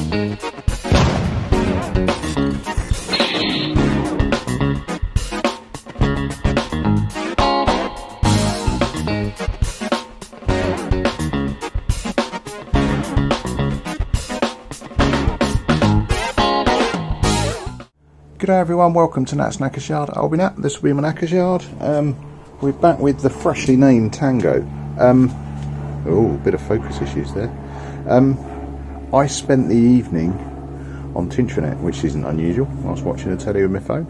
G'day everyone, welcome to Nat's Knackers Yard. I'll be Nat, this will be my Knackers Yard. We're back with the freshly named Tango. Oh, bit of focus issues there. I spent the evening on Tintranet, which isn't unusual. I was watching the telly with my phone.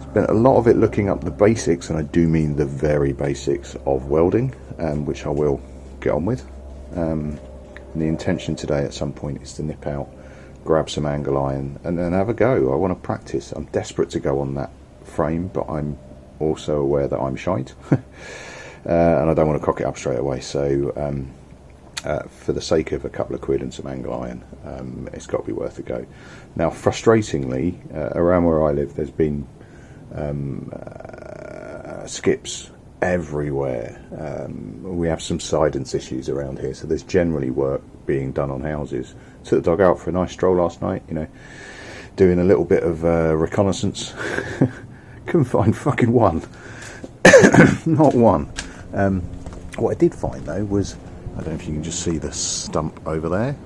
Spent a lot of it looking up the basics, and I do mean the very basics of welding, which I will get on with. And the intention today at some point is to nip out, grab some angle iron and then have a go. I want to practice. I'm desperate to go on that frame, but I'm also aware that I'm shite and I don't want to cock it up straight away, so for the sake of a couple of quid and some angle iron, it's got to be worth a go. Now frustratingly, around where I live there's been skips everywhere. We have some sidence issues around here, so there's generally work being done on houses. Took the dog out for a nice stroll last night, you know, doing a little bit of reconnaissance. Couldn't find fucking one. Not one. What I did find though was, I don't know if you can just see the stump over there.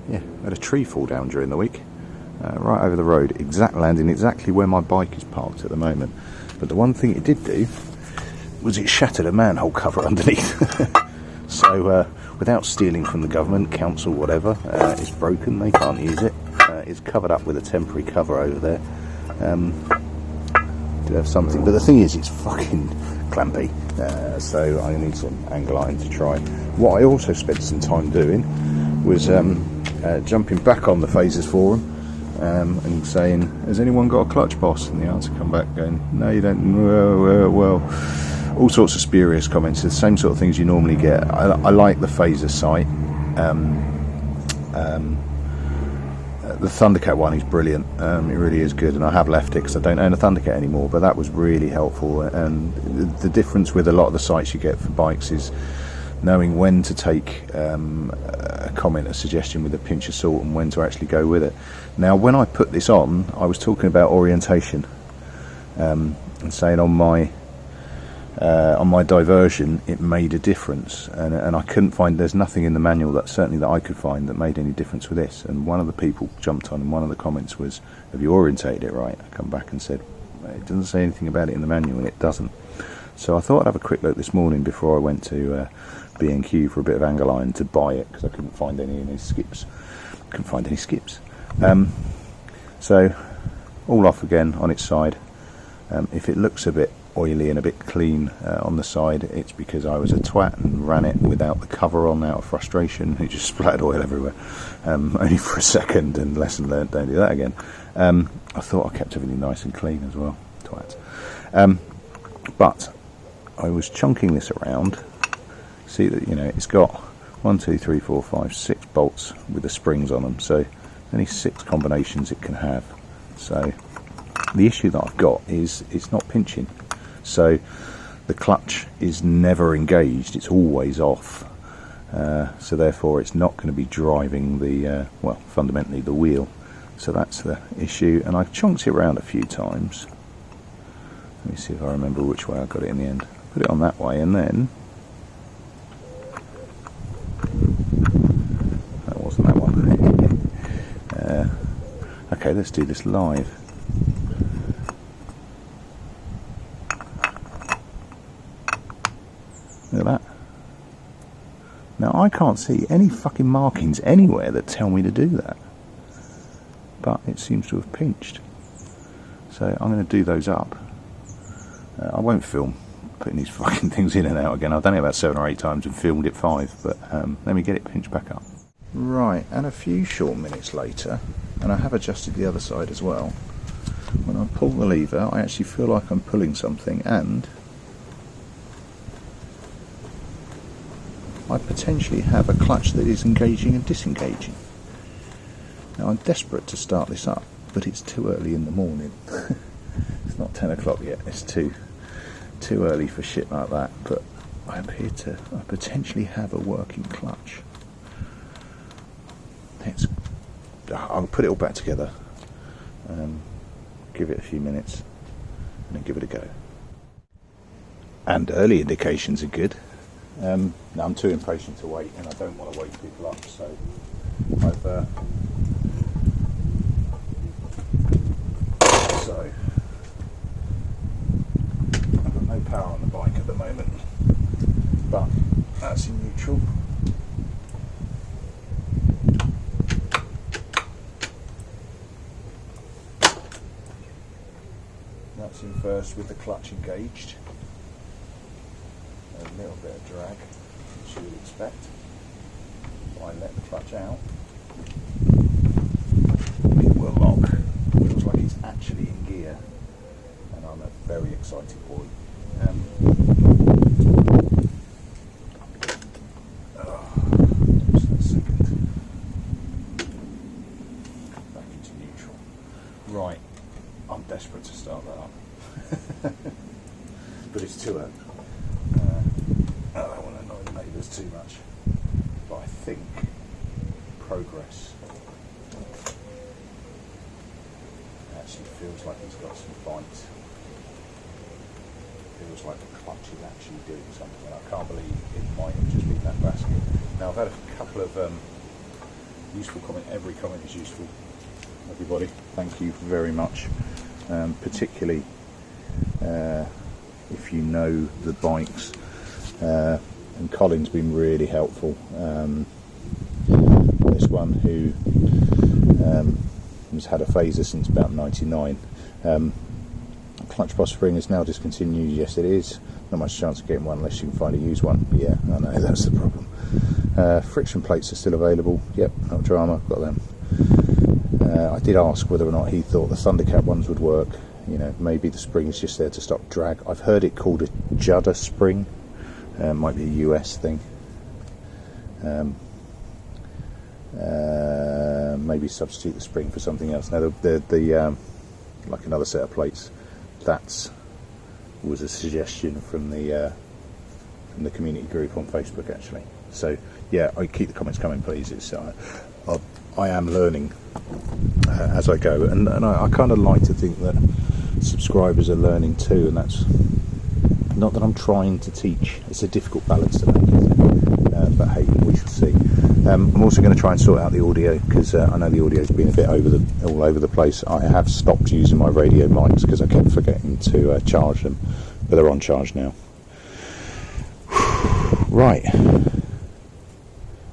Yeah, I had a tree fall down during the week, right over the road, landing exactly where my bike is parked at the moment. But the one thing it did do was it shattered a manhole cover underneath. So without stealing from the government, council, whatever, it's broken, they can't use it. It's covered up with a temporary cover over there. To have something, but the thing is it's fucking clampy, so I need some angle iron to try. What I also spent some time doing was jumping back on the Phasers forum and saying, has anyone got a clutch boss? And the answer come back going, no you don't. Well, all sorts of spurious comments, the same sort of things you normally get. I like the Phaser site. The Thundercat one is brilliant. It really is good, and I have left it because I don't own a Thundercat anymore, but that was really helpful. And the difference with a lot of the sites you get for bikes is knowing when to take a comment, a suggestion with a pinch of salt, and when to actually go with it. Now when I put this on, I was talking about orientation and saying on my diversion it made a difference, and I couldn't find, there's nothing in the manual that certainly that I could find that made any difference with this. And one of the people jumped on, and one of the comments was, have you orientated it right? I come back and said, it doesn't say anything about it in the manual, and it doesn't. So I thought I'd have a quick look this morning before I went to B&Q for a bit of angle iron to buy it, because I couldn't find any in his skips. So all off again on its side. If it looks a bit oily and a bit clean on the side, it's because I was a twat and ran it without the cover on out of frustration. It just splattered oil everywhere, only for a second, and lesson learned, don't do that again. I thought I kept everything nice and clean as well, twats. But I was chunking this around, see that, you know, it's got 1, 2, 3, 4, 5, 6 bolts with the springs on them, so only 6 combinations it can have. So the issue that I've got is it's not pinching. So the clutch is never engaged, it's always off, so therefore it's not going to be driving the well, fundamentally the wheel. So that's the issue, and I've chunked it around a few times. Let me see if I remember which way I got it in the end. Put it on that way, and then that wasn't that one. Okay, let's do this live. Look at that. Now I can't see any fucking markings anywhere that tell me to do that, but it seems to have pinched. So I'm going to do those up. I won't film putting these fucking things in and out again. I've done it about 7 or 8 times and filmed it 5, but let me get it pinched back up. Right, and a few short minutes later, and I have adjusted the other side as well, when I pull the lever I actually feel like I'm pulling something, and I potentially have a clutch that is engaging and disengaging. Now I'm desperate to start this up, but it's too early in the morning. It's not 10 o'clock yet, it's too early for shit like that, but I potentially have a working clutch. I'll put it all back together, give it a few minutes, and then give it a go. And early indications are good. Now I'm too impatient to wait, and I don't want to wake people up, so I've got no power on the bike at the moment, but that's in neutral. That's in first with the clutch engaged. A little bit of drag, which you would expect. I let the clutch out. It will lock. Feels like it's actually in gear, and I'm a very excited boy. Just a second. Back into neutral. Right, I'm desperate to start that up, but it's too early. I don't want to annoy the neighbours too much, but I think progress. Actually feels like he's got some bite. Feels like the clutch is actually doing something. I can't believe it might have just been that basket. Now I've had a couple of useful comments. Every comment is useful, everybody. Thank you very much. Particularly if you know the bikes. And Colin's been really helpful. This one who has had a phaser since about 99. Clutch boss spring is now discontinued. Yes, it is. Not much chance of getting one unless you can find a used one. Yeah, I know, that's the problem. Friction plates are still available. Yep, no drama, got them. I did ask whether or not he thought the Thundercat ones would work. You know, maybe the spring is just there to stop drag. I've heard it called a judder spring. Might be a US thing. Maybe substitute the spring for something else. Now the like another set of plates. That was a suggestion from the community group on Facebook actually. So yeah, I keep the comments coming, please. It's I am learning as I go, and I kind of like to think that subscribers are learning too, and that's. Not that I'm trying to teach, it's a difficult balance to make, isn't it? But hey, we shall see. I'm also going to try and sort out the audio, because I know the audio's been a bit all over the place. I have stopped using my radio mics because I kept forgetting to charge them, but they're on charge now. Right.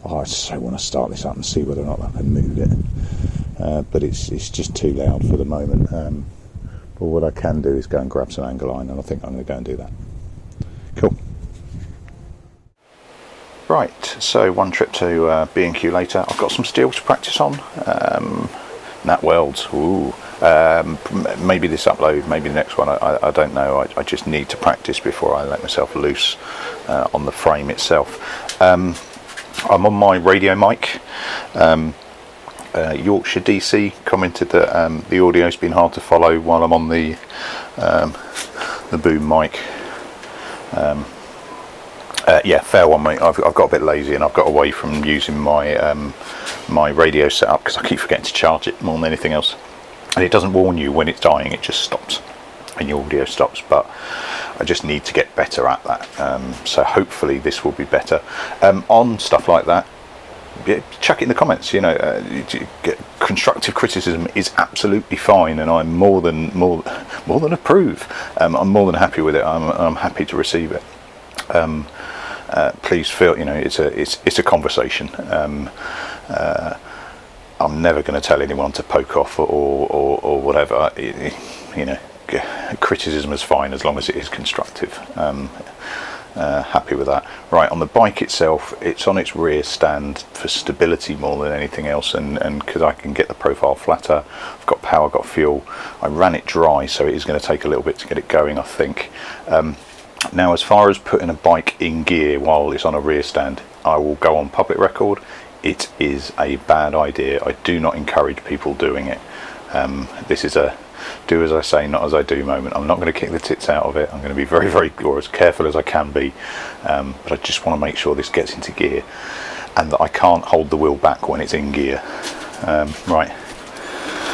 Oh, I so want to start this up and see whether or not I can move it, but it's just too loud for the moment. But what I can do is go and grab some angle line, and I think I'm going to go and do that. Cool. Right, so one trip to B&Q later. I've got some steel to practice on. Nat welds, ooh. Maybe this upload, maybe the next one, I don't know. I just need to practice before I let myself loose on the frame itself. I'm on my radio mic. Yorkshire DC commented that the audio's been hard to follow while I'm on the boom mic. Yeah, fair one, mate. I've got a bit lazy and I've got away from using my my radio setup because I keep forgetting to charge it more than anything else. And it doesn't warn you when it's dying; it just stops, and your audio stops. But I just need to get better at that. So hopefully this will be better. On stuff like that, chuck it in the comments. You know, constructive criticism is absolutely fine, and I'm more than approve. I'm more than happy with it. I'm happy to receive it. Please feel, you know, it's a conversation. I'm never going to tell anyone to poke off or whatever. You know, criticism is fine as long as it is constructive. Happy with that. Right, on the bike itself, it's on its rear stand for stability more than anything else, and because I can get the profile flatter. I've got power, got fuel. I ran it dry, so it is going to take a little bit to get it going, I think. Now, as far as putting a bike in gear while it's on a rear stand, I will go on public record. It is a bad idea. I do not encourage people doing it. This is a do as I say, not as I do moment. I'm not going to kick the tits out of it. I'm going to be very, very, or as careful as I can be. But I just want to make sure this gets into gear. and that I can't hold the wheel back when it's in gear. Right,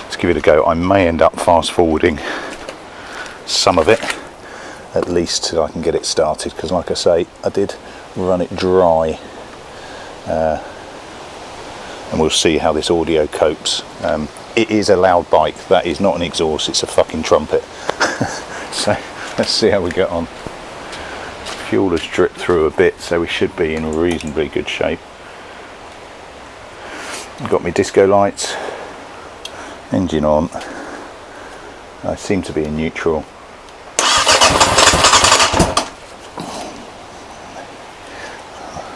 let's give it a go. I may end up fast forwarding some of it, at least till I can get it started, because like I say, I did run it dry, and we'll see how this audio copes. It is a loud bike, that is not an exhaust, it's a fucking trumpet. So let's see how we get on. Fuel has dripped through a bit, so we should be in reasonably good shape. Got my disco lights, engine on. I seem to be in neutral.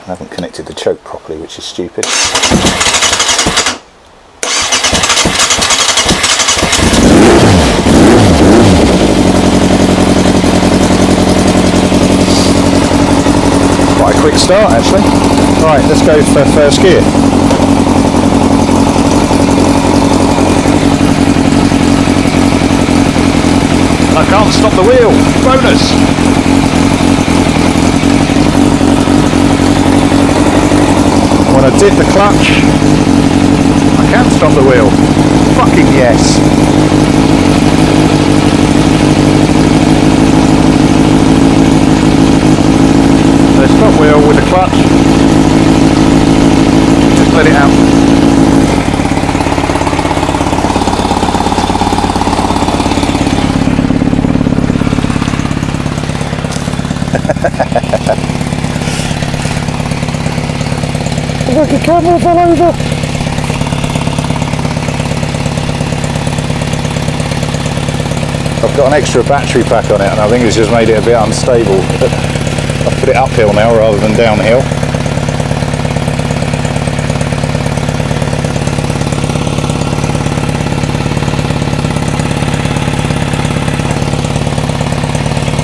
I haven't connected the choke properly, which is stupid. Quite a quick start actually. Right, let's go for first gear. I can't stop the wheel. Bonus! When I dip the clutch, I can stop the wheel. Fucking yes. So stop wheel with the clutch. Just let it out. Like a camera fell over. I've got an extra battery pack on it, and I think it's just made it a bit unstable. I've put it uphill now rather than downhill.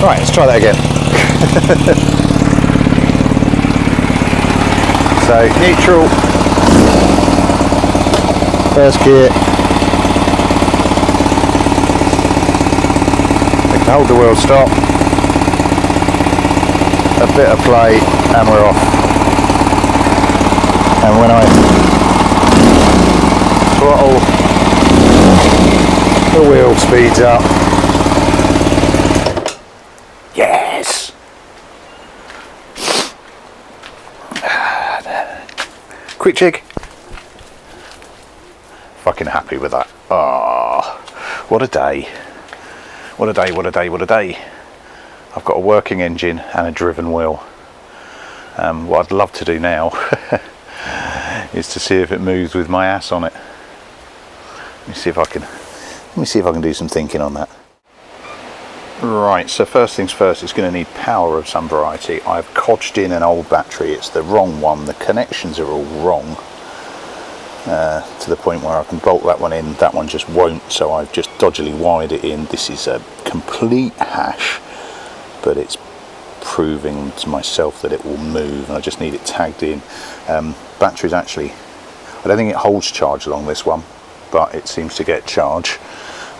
Right, let's try that again. So neutral, first gear, we can hold the wheel stop, a bit of play and we're off. And when I throttle, the wheel speeds up. Yes! Quick jig. Fucking happy with that. Ah, oh, what a day. What a day, what a day, what a day. I've got a working engine and a driven wheel. What I'd love to do now is to see if it moves with my ass on it. Let me see if I can do some thinking on that. Right, so first things first, it's going to need power of some variety. I've codged in an old battery, it's the wrong one, the connections are all wrong, to the point where I can bolt that one in, that one just won't, so I've just dodgily wired it in. This is a complete hash, but it's proving to myself that it will move, and I just need it tagged in. Battery's actually, I don't think it holds charge along this one, but it seems to get charge.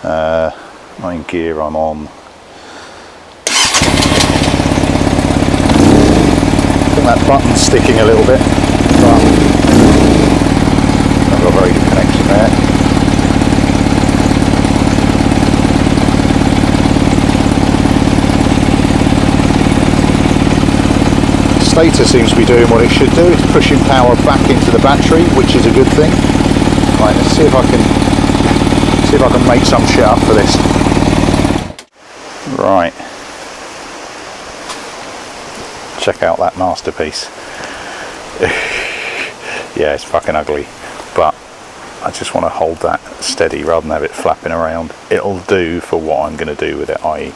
In gear I'm on. That button's sticking a little bit, but I've got a very good connection there. Stator seems to be doing what it should do. It's pushing power back into the battery, which is a good thing. Right, let's see if I can make some shit up for this. Right. Check out that masterpiece. Yeah, it's fucking ugly, but I just want to hold that steady rather than have it flapping around. It'll do for what I'm going to do with it, i.e.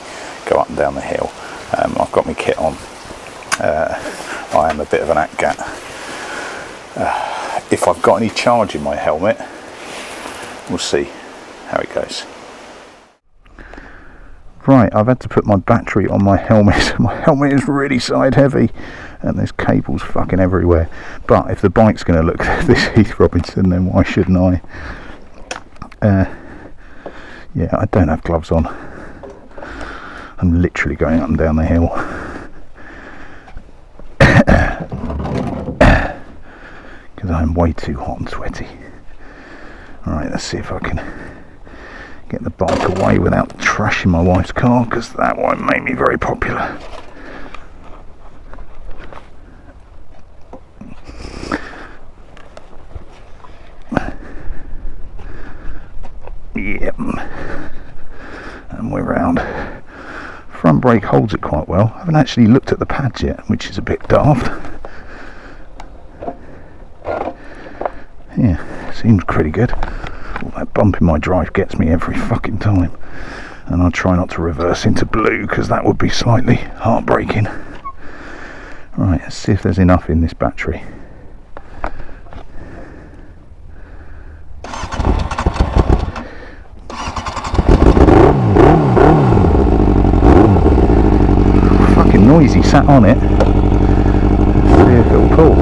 go up and down the hill. I've got my kit on. I am a bit of an ATGAT. If I've got any charge in my helmet, we'll see how it goes. Right, I've had to put my battery on my helmet. My helmet is really side heavy and there's cables fucking everywhere. But if the bike's going to look this Heath Robinson, then why shouldn't I? Yeah, I don't have gloves on. I'm literally going up and down the hill. because I'm way too hot and sweaty. Alright, let's see if I can get the bike away without trashing my wife's car, because that won't make me very popular. Yep, and we're round. Front brake holds it quite well. I haven't actually looked at the pads yet, which is a bit daft. Yeah, seems pretty good. All that bump in my drive gets me every fucking time, and I'll try not to reverse into blue because that would be slightly heartbreaking. Right, let's see if there's enough in this battery. Fucking noisy, sat on it. Let's see if it'll pull.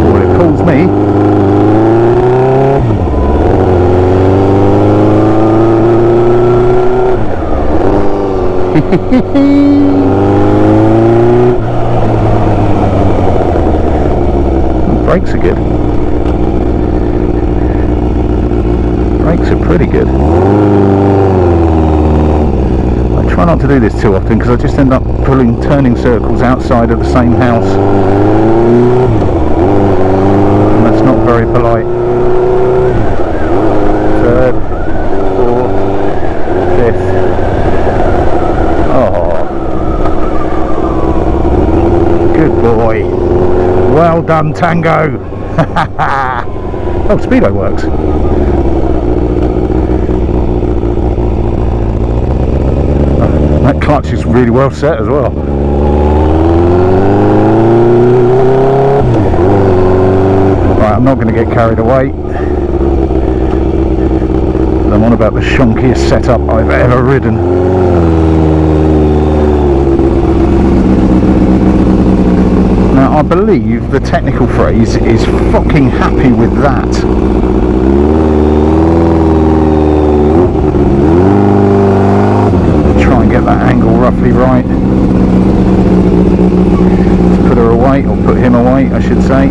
Well, it pulls me. Brakes are good. Brakes are pretty good. I try not to do this too often because I just end up turning circles outside of the same house, and that's not very polite. Third, fourth, fifth. Oh, good boy. Well done, Tango. Oh, speedo works. Oh, that clutch is really well set as well. Right, I'm not going to get carried away. I'm on about the shonkiest setup I've ever ridden. I believe the technical phrase is fucking happy with that. Try and get that angle roughly right. To put her away, or put him away I should say.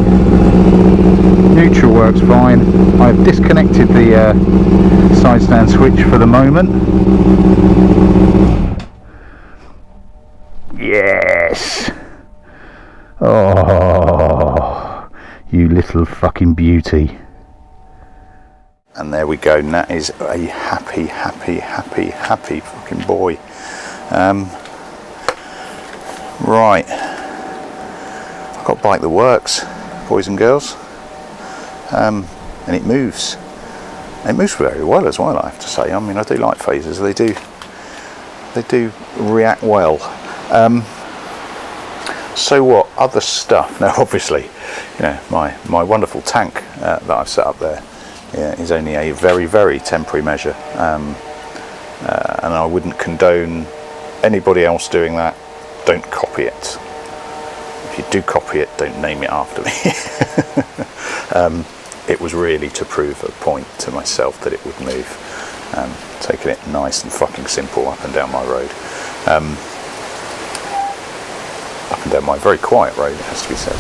Neutral works fine. I've disconnected the side stand switch for the moment. Yes! Oh, you little fucking beauty. And there we go, and that is a happy fucking boy. Right, I've got a bike that works, boys and girls, and it moves. It moves very well as well, I have to say. I mean, I do like phasers, they do react well. So what other stuff? Now obviously, you know, my wonderful tank that I've set up there is only a very temporary measure, and I wouldn't condone anybody else doing that. Don't copy it. If you do copy it, don't name it after me. It was really to prove a point to myself that it would move, taking it nice and fucking simple up and down my road. Up and down my very quiet road, it has to be said.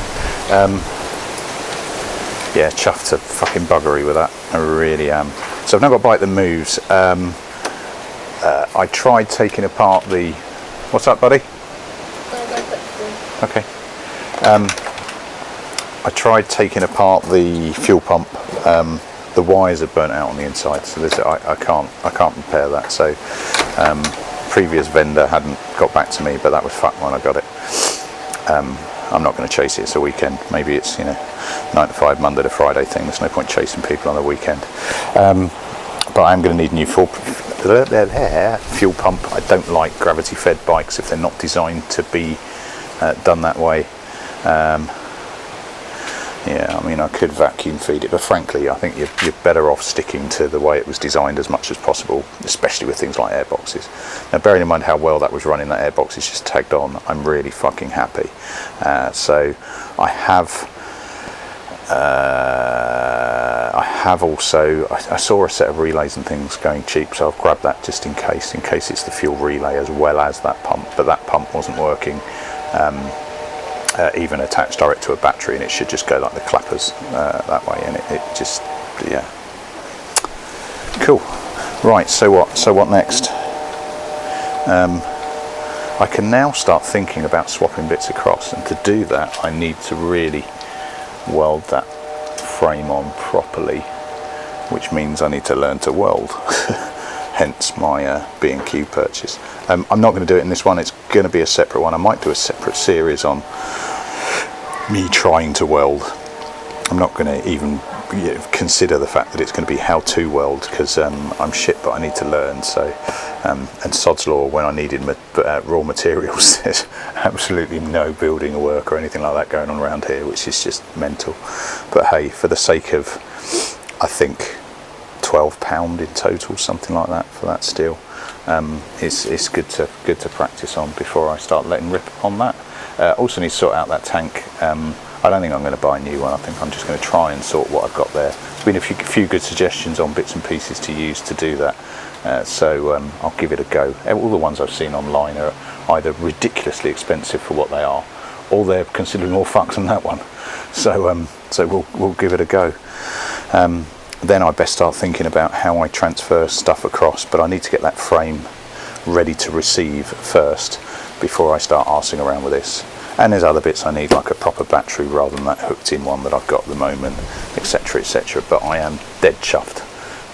Yeah, chuffed to fucking buggery with that. I really am. So I've now got a bike that moves. I tried taking apart the... What's up, buddy? Okay. I tried taking apart the fuel pump. The wires are burnt out on the inside, so I can't repair that. So previous vendor hadn't got back to me, but that was fucked when I got it. I'm not going to chase it. It's a weekend. Maybe it's 9 to 5 Monday to Friday thing. There's no point chasing people on the weekend. But I'm going to need a new fuel pump. I don't like gravity fed bikes if they're not designed to be done that way. Yeah, I mean, I could vacuum feed it, but frankly I think you're better off sticking to the way it was designed as much as possible, especially with things like airboxes. Now, bearing in mind how well that was running, that airbox is just tagged on, I'm really fucking happy. So I have also, I saw a set of relays and things going cheap, so I've grabbed that just in case it's the fuel relay as well as that pump, but that pump wasn't working. even attached direct to a battery, and it should just go like the clappers that way, and it just, yeah. Cool. Right, so what next? I can now start thinking about swapping bits across, and to do that I need to really weld that frame on properly, which means I need to learn to weld. Hence my B&Q purchase. I'm not going to do it in this one, it's going to be a separate one. I might do a separate series on me trying to weld. I'm not going to even consider the fact that it's going to be how to weld, because I'm shit, but I need to learn. So and sod's law, when I needed raw materials, there's absolutely no building work or anything like that going on around here, which is just mental. But hey, for the sake of, I think, £12 in total, something like that, for that steel, it's good to practice on before I start letting rip on that. Also need to sort out that tank. I don't think I'm going to buy a new one. I think I'm just going to try and sort what I've got there. There's been a few good suggestions on bits and pieces to use to do that, so I'll give it a go. All the ones I've seen online are either ridiculously expensive for what they are, or they're considerably more fucked than that one. So we'll give it a go. Then I best start thinking about how I transfer stuff across, but I need to get that frame ready to receive first before I start arsing around with this. And there's other bits I need, like a proper battery rather than that hooked in one that I've got at the moment, etc, etc. But I am dead chuffed.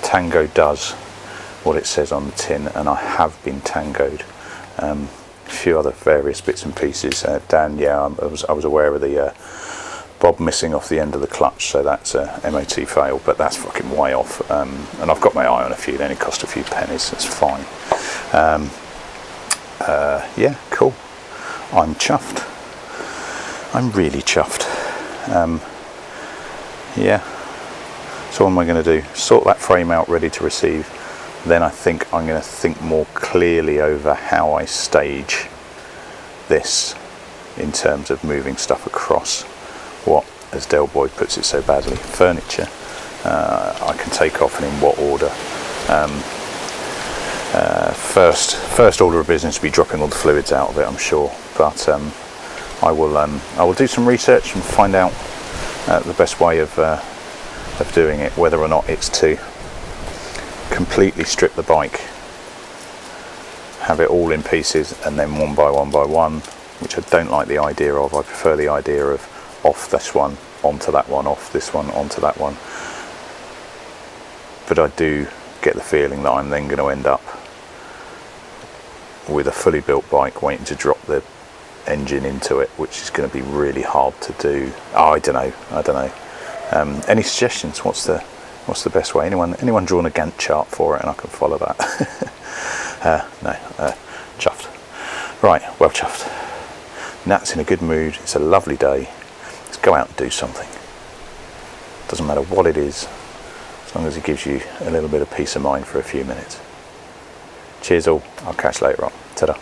Tango does what it says on the tin, and I have been tangoed. A few other various bits and pieces. Dan, yeah, I was aware of the bob missing off the end of the clutch, so that's a MOT fail, but that's fucking way off. And I've got my eye on a few, they only cost a few pennies, that's fine. Yeah, cool. I'm chuffed. I'm really chuffed. Yeah. So what am I going to do? Sort that frame out ready to receive. Then I think I'm going to think more clearly over how I stage this in terms of moving stuff across what, as Del Boy puts it so badly, furniture I can take off, and in what order. First order of business will be dropping all the fluids out of it, I'm sure, but I will do some research and find out the best way of doing it, whether or not it's to completely strip the bike, have it all in pieces, and then one by one, which I don't like the idea of. I prefer the idea of off this one, onto that one, off this one, onto that one. But I do get the feeling that I'm then going to end up with a fully built bike waiting to drop the engine into it, which is going to be really hard to do. Oh, I don't know. Any suggestions? What's the best way? Anyone drawn a Gantt chart for it, and I can follow that? No, chuffed. Right, well chuffed. Nat's in a good mood. It's a lovely day. Let's go out and do something. Doesn't matter what it is, as long as it gives you a little bit of peace of mind for a few minutes. Cheers all. I'll catch you later on. Ta-da.